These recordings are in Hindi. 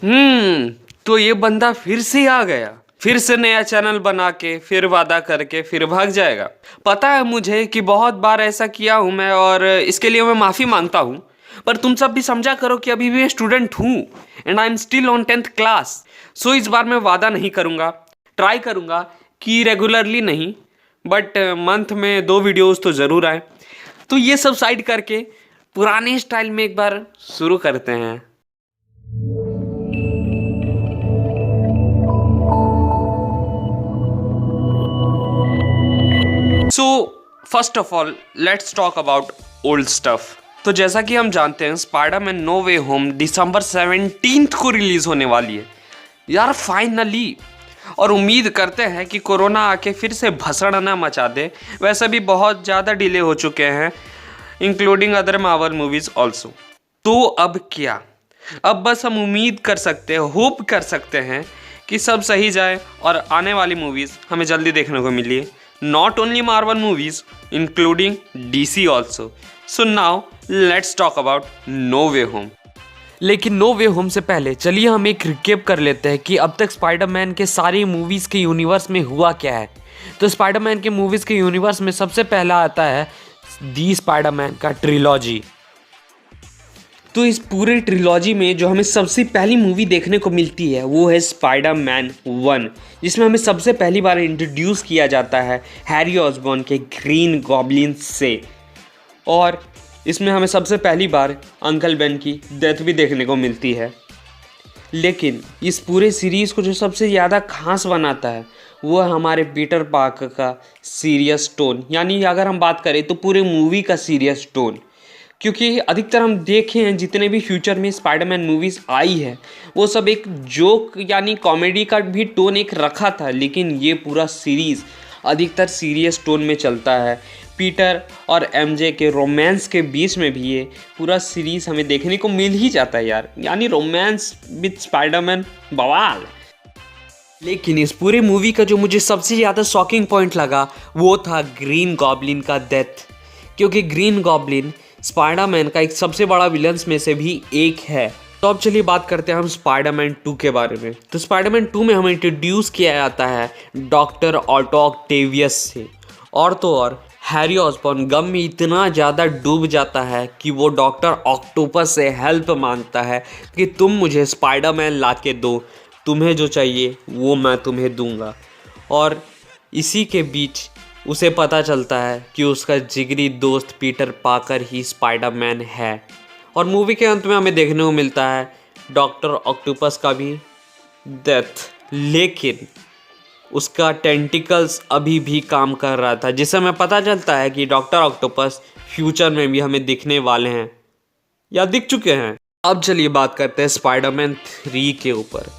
तो ये बंदा फिर से आ गया, फिर से नया चैनल बना के, फिर वादा करके फिर भाग जाएगा। पता है मुझे कि बहुत बार ऐसा किया हूँ मैं, और इसके लिए मैं माफ़ी मांगता हूँ। पर तुम सब भी समझा करो कि अभी भी मैं स्टूडेंट हूँ and I am still on 10th class. So इस बार मैं वादा नहीं करूँगा, ट्राई करूँगा कि रेगुलरली नहीं बट मंथ में 2 वीडियोस तो ज़रूर आए। तो ये सब साइड करके पुराने स्टाइल में एक बार शुरू करते हैं। So first of all let's talk about old stuff. तो जैसा कि हम जानते हैं स्पाइडरमैन नो वे होम दिसंबर 17 को रिलीज होने वाली है यार, फाइनली। और उम्मीद करते हैं कि कोरोना आके फिर से भसड़ ना मचा दे। वैसे भी बहुत ज़्यादा डिले हो चुके हैं, including other Marvel movies also. तो अब क्या, अब बस हम उम्मीद कर सकते हैं, होप कर सकते हैं कि सब सही जाए और आने वाली मूवीज़ हमें जल्दी देखने को मिली। Not only Marvel movies including DC also. So now let's talk about No Way Home. लेकिन नो वे होम से पहले चलिए हम एक रिकेप कर लेते हैं कि अब तक स्पाइडरमैन के सारी मूवीज़ के यूनिवर्स में हुआ क्या है। तो स्पाइडरमैन के मूवीज़ के यूनिवर्स में सबसे पहला आता है दी स्पाइडरमैन का ट्रिलॉजी। तो इस पूरे ट्रिलॉजी में जो हमें सबसे पहली मूवी देखने को मिलती है वो है स्पाइडरमैन 1, जिसमें हमें सबसे पहली बार इंट्रोड्यूस किया जाता है हैरी ऑसबॉर्न के ग्रीन गॉब्लिन से। और इसमें हमें सबसे पहली बार अंकल बेन की डेथ भी देखने को मिलती है। लेकिन इस पूरे सीरीज़ को जो सबसे ज़्यादा खास बनाता है वो है हमारे पीटर पार्कर का सीरियस टोन, यानी अगर हम बात करें तो पूरे मूवी का सीरियस टोन। क्योंकि अधिकतर हम देखे हैं जितने भी फ्यूचर में स्पाइडरमैन मूवीज़ आई है वो सब एक जोक यानी कॉमेडी का भी टोन एक रखा था, लेकिन ये पूरा सीरीज़ अधिकतर सीरियस टोन में चलता है। पीटर और MJ के रोमांस के बीच में भी ये पूरा सीरीज़ हमें देखने को मिल ही जाता है यार, यानी रोमांस विद स्पाइडरमैन बवाल। लेकिन इस पूरे मूवी का जो मुझे सबसे ज़्यादा शॉकिंग पॉइंट लगा वो था ग्रीन गॉब्लिन का डेथ। क्योंकि ग्रीन गॉब्लिन स्पाइडरमैन का एक सबसे बड़ा विलन्स में से भी एक है। तो अब चलिए बात करते हैं हम स्पाइडरमैन 2 के बारे में। तो स्पाइडरमैन 2 में हमें इंट्रोड्यूस किया जाता है डॉक्टर ऑटो ऑक्टेवियस से। और तो और हैरी ऑसबॉर्न गम में इतना ज़्यादा डूब जाता है कि वो डॉक्टर ऑक्टोपस से हेल्प मांगता है कि तुम मुझे स्पाइडरमैन ला के दो, तुम्हें जो चाहिए वो मैं तुम्हें दूंगा। और इसी के बीच उसे पता चलता है कि उसका जिगरी दोस्त पीटर पार्कर ही स्पाइडरमैन है। और मूवी के अंत में हमें देखने को मिलता है डॉक्टर ऑक्टोपस का भी डेथ, लेकिन उसका टेंटिकल्स अभी भी काम कर रहा था, जिससे हमें पता चलता है कि डॉक्टर ऑक्टोपस फ्यूचर में भी हमें दिखने वाले हैं या दिख चुके हैं। अब चलिए बात करते हैं स्पाइडरमैन 3 के ऊपर।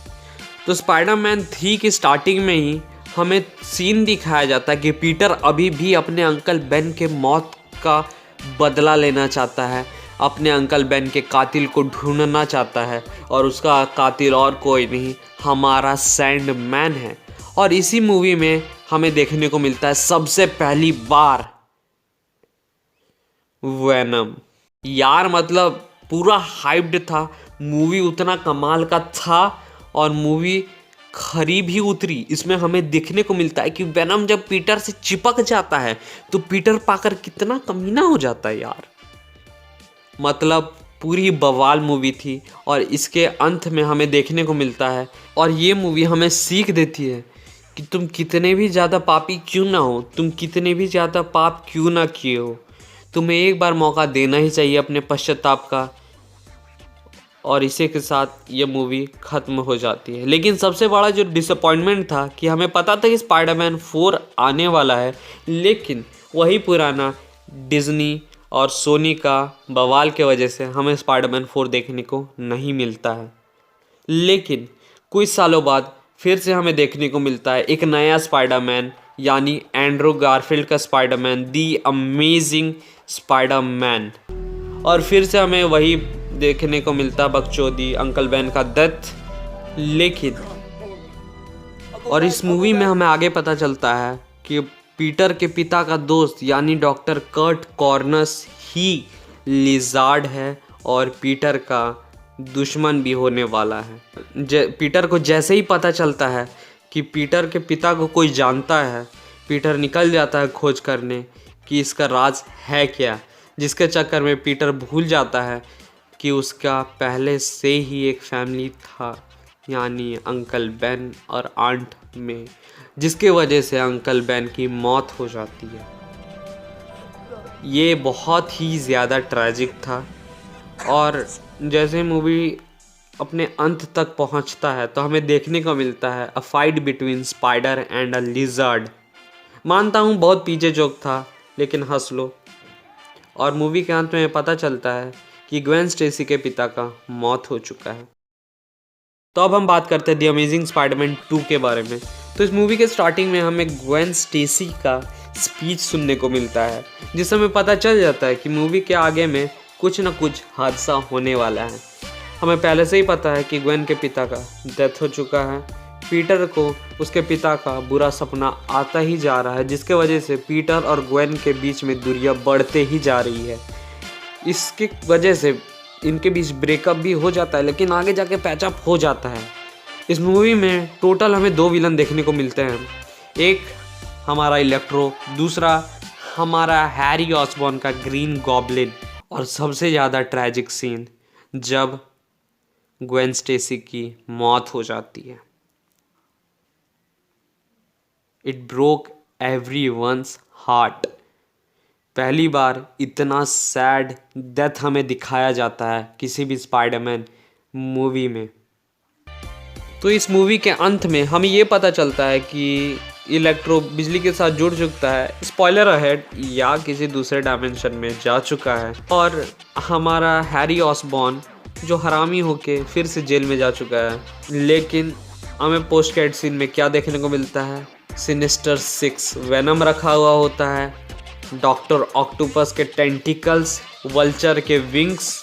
तो स्पाइडरमैन 3 की स्टार्टिंग में ही हमें सीन दिखाया जाता है कि पीटर अभी भी अपने अंकल बेन के मौत का बदला लेना चाहता है, अपने अंकल बेन के कातिल को ढूंढना चाहता है। और उसका कातिल और कोई नहीं, हमारा सैंडमैन है। और इसी मूवी में हमें देखने को मिलता है सबसे पहली बार वेनम। यार मतलब पूरा हाइप्ड था, मूवी उतना कमाल का था और मूवी खरी भी उतरी। इसमें हमें देखने को मिलता है कि वेनम जब पीटर से चिपक जाता है तो पीटर पाकर कितना कमीना हो जाता है यार। मतलब पूरी बवाल मूवी थी। और इसके अंत में हमें देखने को मिलता है, और ये मूवी हमें सीख देती है कि तुम कितने भी ज़्यादा पापी क्यों ना हो, तुम कितने भी ज़्यादा पाप क्यों ना किए हो, तुम्हें एक बार मौका देना ही चाहिए अपने पश्चाताप का। और इसी के साथ ये मूवी ख़त्म हो जाती है। लेकिन सबसे बड़ा जो डिसअपॉइंटमेंट था कि हमें पता था कि स्पाइडरमैन 4 आने वाला है, लेकिन वही पुराना डिज्नी और सोनी का बवाल के वजह से हमें स्पाइडरमैन 4 देखने को नहीं मिलता है। लेकिन कुछ सालों बाद फिर से हमें देखने को मिलता है एक नया स्पाइडरमैन, यानी एंड्रू गारफील्ड का स्पाइडरमैन, दी अमेजिंग स्पाइडरमैन। और फिर से हमें वही देखने को मिलता बकचोदी, अंकल बेन का डेथ। लेकिन और इस मूवी में हमें आगे पता चलता है कि पीटर के पिता का दोस्त यानी डॉक्टर कर्ट कॉर्नस ही लिजार्ड है और पीटर का दुश्मन भी होने वाला है। पीटर को जैसे ही पता चलता है कि पीटर के पिता को कोई जानता है, पीटर निकल जाता है खोज करने कि इसका राज है क्या, जिसके चक्कर में पीटर भूल जाता है कि उसका पहले से ही एक फैमिली था, यानी अंकल बेन और आंट में, जिसके वजह से अंकल बेन की मौत हो जाती है। ये बहुत ही ज़्यादा ट्रैजिक था। और जैसे मूवी अपने अंत तक पहुंचता है तो हमें देखने को मिलता है a fight between spider and a lizard. मानता हूँ बहुत पीछे जोक था, लेकिन हंस लो। और मूवी के अंत में पता चलता है कि ग्वेन स्टेसी के पिता का मौत हो चुका है। तो अब हम बात करते हैं द अमेजिंग स्पाइडरमैन 2 के बारे में। तो इस मूवी के स्टार्टिंग में हमें ग्वेन स्टेसी का स्पीच सुनने को मिलता है, जिससे हमें पता चल जाता है कि मूवी के आगे में कुछ न कुछ हादसा होने वाला है। हमें पहले से ही पता है कि ग्वेन के पिता का डेथ हो चुका है। पीटर को उसके पिता का बुरा सपना आता ही जा रहा है, जिसके वजह से पीटर और ग्वेन के बीच में दूरियां बढ़ते ही जा रही है। इसकी वजह से इनके बीच ब्रेकअप भी हो जाता है, लेकिन आगे जाके पैचअप हो जाता है। इस मूवी में टोटल हमें 2 विलन देखने को मिलते हैं। एक हमारा इलेक्ट्रो, दूसरा हमारा हैरी ऑसबॉर्न का ग्रीन गॉब्लिन। और सबसे ज़्यादा ट्रैजिक सीन जब ग्वेन स्टेसी की मौत हो जाती है। It broke everyone's heart. पहली बार इतना सैड डेथ हमें दिखाया जाता है किसी भी स्पाइडरमैन मूवी में। तो इस मूवी के अंत में हमें ये पता चलता है कि इलेक्ट्रो बिजली के साथ जुड़ चुका है, स्पॉइलर अहेड, या किसी दूसरे डायमेंशन में जा चुका है। और हमारा हैरी ऑसबॉर्न जो हरामी होके फिर से जेल में जा चुका है। लेकिन हमें पोस्ट क्रेडिट सीन में क्या देखने को मिलता है? सिनिस्टर 6 वेनम रखा हुआ होता है, डॉक्टर ऑक्टोपस के टेंटिकल्स, वल्चर के विंग्स,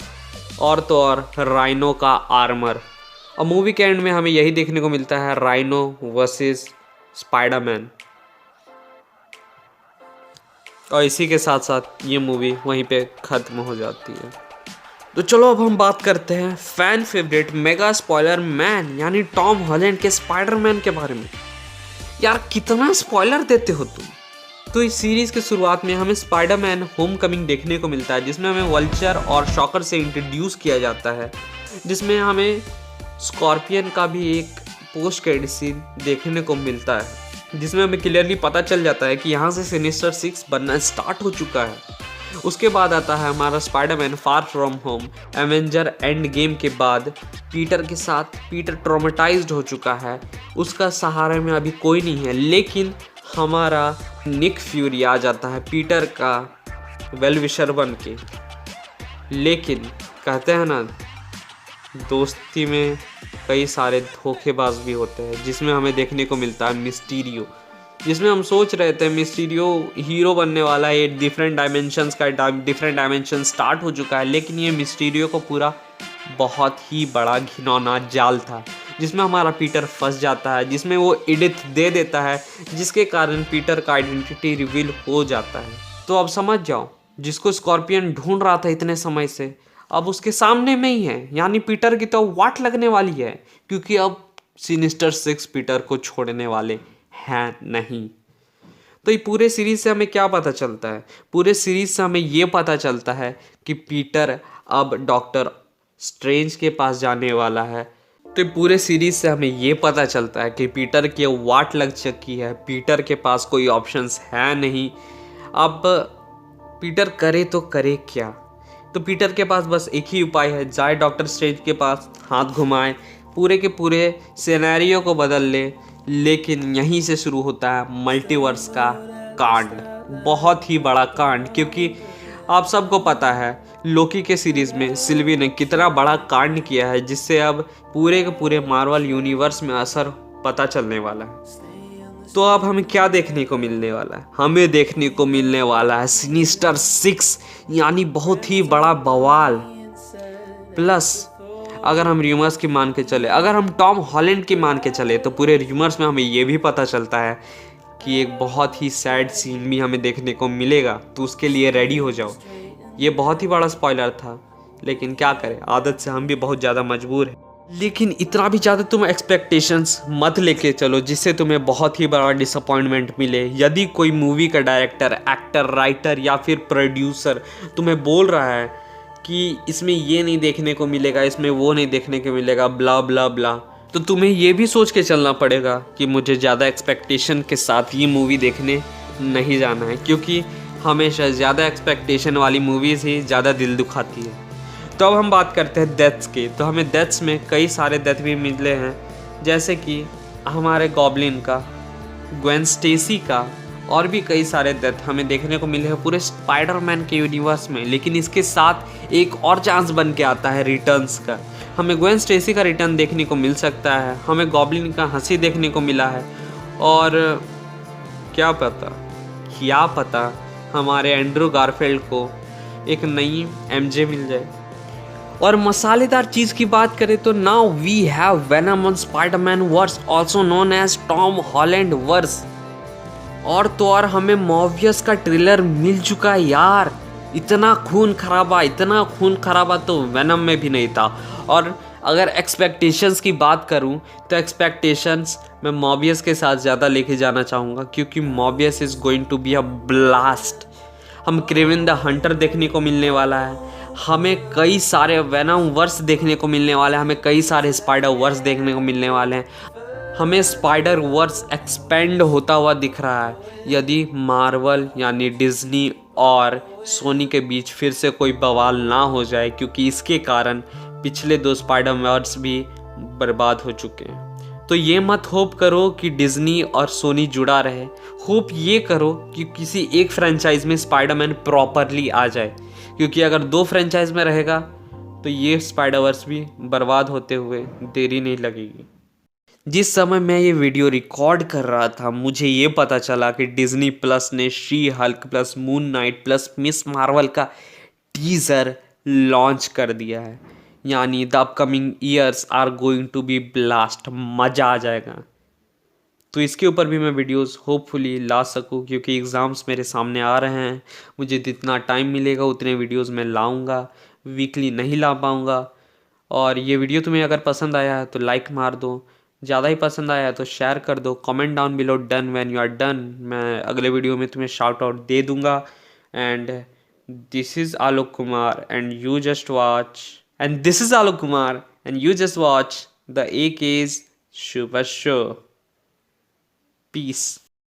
और तो और राइनो का आर्मर। और मूवी के एंड में हमें यही देखने को मिलता है, राइनो वर्सेस स्पाइडरमैन। और इसी के साथ साथ ये मूवी वहीं पे ख़त्म हो जाती है। तो चलो अब हम बात करते हैं fan favourite mega spoiler man यानी टॉम हॉलैंड के स्पाइडरमैन के बारे में। यार कितना स्पॉइलर देते हो तुम। तो इस सीरीज़ के शुरुआत में हमें स्पाइडरमैन होमकमिंग देखने को मिलता है, जिसमें हमें वल्चर और शॉकर से इंट्रोड्यूस किया जाता है, जिसमें हमें स्कॉर्पियन का भी एक पोस्ट क्रेडिट सीन देखने को मिलता है, जिसमें हमें क्लियरली पता चल जाता है कि यहाँ से सिनिस्टर 6 बनना स्टार्ट हो चुका है। उसके बाद आता है हमारा Spiderman far from home. Avenger end game के बाद पीटर के साथ पीटर ट्रॉमेटाइज्ड हो चुका है, उसका सहारे में अभी कोई नहीं है। लेकिन हमारा निक फ्यूरी आ जाता है पीटर का वेल विशर बन के। लेकिन कहते हैं ना, दोस्ती में कई सारे धोखेबाज भी होते हैं, जिसमें हमें देखने को मिलता है मिस्टीरियो, जिसमें हम सोच रहे थे मिस्टीरियो हीरो बनने वाला है, डिफरेंट डायमेंशंस का डिफरेंट डायमेंशन स्टार्ट हो चुका है। लेकिन ये मिस्टीरियो को पूरा बहुत ही बड़ा घिनौना जाल था, जिसमें हमारा पीटर फंस जाता है, जिसमें वो एडिथ दे देता है, जिसके कारण पीटर का आइडेंटिटी रिवील हो जाता है। तो अब समझ जाओ, जिसको स्कॉर्पियन ढूंढ रहा था इतने समय से, अब उसके सामने में ही है, यानी पीटर की तो वाट लगने वाली है, क्योंकि अब सिनिस्टर 6 पीटर को छोड़ने वाले हैं नहीं। तो ये पूरे सीरीज से हमें क्या पता चलता है? पूरे सीरीज से हमें ये पता चलता है कि पीटर अब डॉक्टर स्ट्रेंज के पास जाने वाला है। तो पूरे सीरीज से हमें ये पता चलता है कि पीटर की वाट लग चुकी है, पीटर के पास कोई ऑप्शंस है नहीं। अब पीटर करे तो करे क्या? तो पीटर के पास बस एक ही उपाय है, जाए डॉक्टर स्ट्रेंज के पास, हाथ घुमाए, पूरे के पूरे सिनेरियो को बदल ले। लेकिन यहीं से शुरू होता है मल्टीवर्स का कांड, बहुत ही बड़ा कांड, क्योंकि आप सबको पता है लोकी के सीरीज़ में सिल्वी ने कितना बड़ा कांड किया है, जिससे अब पूरे के पूरे मार्वल यूनिवर्स में असर पता चलने वाला है। तो अब हमें क्या देखने को मिलने वाला है? हमें देखने को मिलने वाला है सिनिस्टर 6, यानी बहुत ही बड़ा बवाल। प्लस अगर हम र्यूमर्स की मान के चले, अगर हम टॉम हॉलैंड की मान के चले, तो पूरे र्यूमर्स में हमें ये भी पता चलता है कि एक बहुत ही सैड सीन भी हमें देखने को मिलेगा। तो उसके लिए रेडी हो जाओ। ये बहुत ही बड़ा स्पॉइलर था, लेकिन क्या करें, आदत से हम भी बहुत ज़्यादा मजबूर हैं। लेकिन इतना भी ज़्यादा तुम एक्सपेक्टेशंस मत लेके चलो जिससे तुम्हें बहुत ही बड़ा डिसअपॉइंटमेंट मिले। यदि कोई मूवी का डायरेक्टर, एक्टर, राइटर या फिर प्रोड्यूसर तुम्हें बोल रहा है कि इसमें ये नहीं देखने को मिलेगा, इसमें वो नहीं देखने को मिलेगा, ब्ला ब्ला ब्ला, तो तुम्हें ये भी सोच के चलना पड़ेगा कि मुझे ज़्यादा एक्सपेक्टेशन के साथ ये मूवी देखने नहीं जाना है, क्योंकि हमेशा ज़्यादा एक्सपेक्टेशन वाली मूवीज़ ही ज़्यादा दिल दुखाती है। तो अब हम बात करते हैं डेथ्स की। तो हमें डेथ्स में कई सारे डेथ भी मिले हैं, जैसे कि हमारे गॉब्लिन का, ग्वेन स्टेसी का, और भी कई सारे डेथ हमें देखने को मिले हैं पूरे स्पाइडरमैन के यूनिवर्स में। लेकिन इसके साथ एक और चांस बन के आता है रिटर्न्स का। हमें ग्वेन स्टेसी का रिटर्न देखने को मिल सकता है, हमें गॉब्लिन का हंसी देखने को मिला है, और क्या पता हमारे एंड्रू गारफील्ड को एक नई एमजे मिल जाए। और मसालेदार चीज़ की बात करें तो now we have Venom on Spiderman verse, also known as Tom Holland verse. और तो और हमें मॉर्बियस का ट्रेलर मिल चुका है यार। इतना खून खराबा तो वेनम में भी नहीं था। और अगर एक्सपेक्टेशंस की बात करूं तो एक्सपेक्टेशंस मैं मॉर्बियस के साथ ज़्यादा लेके जाना चाहूँगा, क्योंकि Morbius is going to be a blast. हम क्रेवन द हंटर देखने को मिलने वाला है, हमें कई सारे वेनम वर्स देखने को मिलने वाले हैं, हमें कई सारे स्पाइडर वर्स देखने को मिलने वाले हैं, हमें स्पाइडर वर्स एक्सपेंड होता हुआ दिख रहा है यदि मार्वल यानी डिज्नी और सोनी के बीच फिर से कोई बवाल ना हो जाए, क्योंकि इसके कारण पिछले 2 स्पाइडर वर्स भी बर्बाद हो चुके हैं। तो ये मत होप करो कि डिज्नी और सोनी जुड़ा रहे, होप ये करो कि किसी एक फ्रेंचाइज में स्पाइडरमैन प्रॉपरली आ जाए, क्योंकि अगर 2 फ्रेंचाइज में रहेगा तो ये स्पाइडरवर्स भी बर्बाद होते हुए देरी नहीं लगेगी। जिस समय मैं ये वीडियो रिकॉर्ड कर रहा था मुझे ये पता चला कि डिज्नी प्लस ने She Hulk plus Moon Knight plus Ms Marvel का टीज़र लॉन्च कर दिया है। यानी the upcoming years are going to be blast, मज़ा आ जाएगा। तो इसके ऊपर भी मैं वीडियोस होपफुली ला सकूं, क्योंकि एग्ज़ाम्स मेरे सामने आ रहे हैं। मुझे जितना टाइम मिलेगा उतने वीडियोस मैं लाऊंगा, वीकली नहीं ला पाऊंगा। और ये वीडियो तुम्हें अगर पसंद आया है तो लाइक मार दो, ज़्यादा ही पसंद आया है तो शेयर कर दो, comment down below done when you are done. मैं अगले वीडियो में तुम्हें शाउट आउट दे दूंगा। And this is Alok Kumar and you just watch the AK's Super Show. Peace.